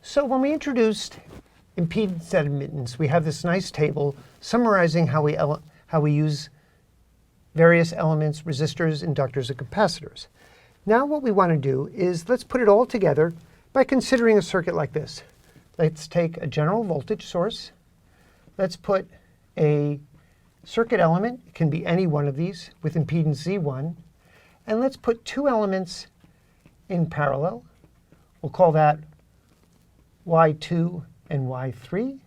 So when we introduced impedance and admittance, we have this nice table summarizing how we use various elements, resistors, inductors, and capacitors. Now what we want to do is let's put it all together by considering a circuit like this. Let's take a general voltage source. Let's put a circuit element, it can be any one of these, with impedance Z1. And let's put two elements in parallel. We'll call that Y2 and Y3.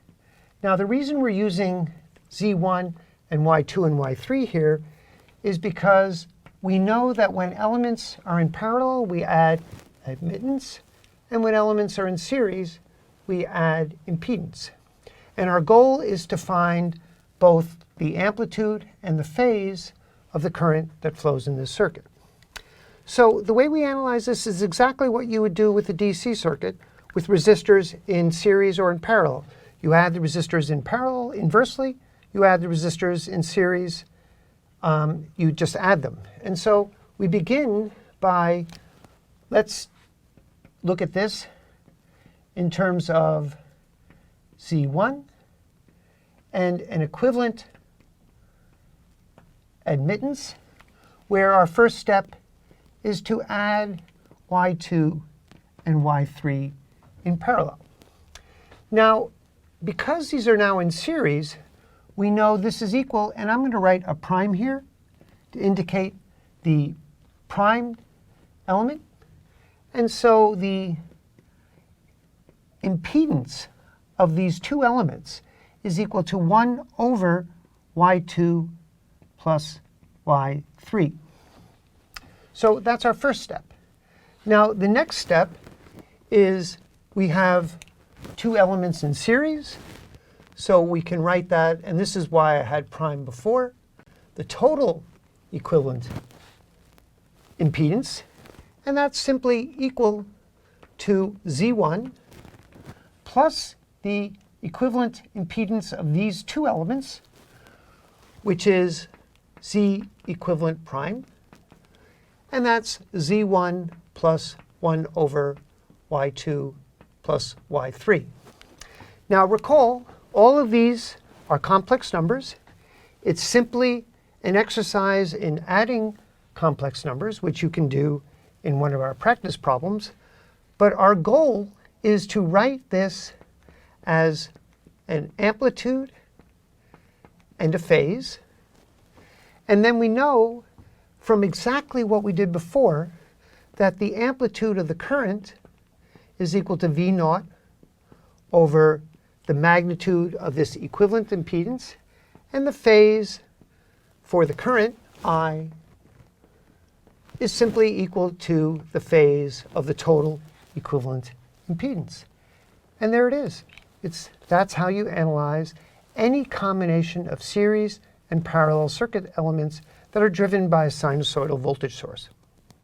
Now the reason we're using Z1 and Y2 and Y3 here is because we know that when elements are in parallel, we add admittance, and when elements are in series, we add impedance. And our goal is to find both the amplitude and the phase of the current that flows in this circuit. So the way we analyze this is exactly what you would do with a DC circuit with resistors in series or in parallel. You add the resistors in parallel inversely, you add the resistors in series, you just add them. And so we begin by, let's look at this in terms of Z1 and an equivalent admittance, where our first step is to add Y2 and Y3 in parallel. Now, because these are now in series, we know this is equal, and I'm going to write a prime here to indicate the primed element. And so the impedance of these two elements is equal to 1 over Y2 plus Y3. So that's our first step. Now the next step is we have two elements in series. So we can write that, and this is why I had prime before, the total equivalent impedance, and that's simply equal to Z1 plus the equivalent impedance of these two elements, which is Z equivalent prime, and that's Z1 plus 1 over Y2 plus Y3. Now recall, all of these are complex numbers. It's simply an exercise in adding complex numbers, which you can do in one of our practice problems. But our goal is to write this as an amplitude and a phase. And then we know from exactly what we did before that the amplitude of the current is equal to V naught over the magnitude of this equivalent impedance, and the phase for the current, I, is simply equal to the phase of the total equivalent impedance. And there it is. That's how you analyze any combination of series and parallel circuit elements that are driven by a sinusoidal voltage source.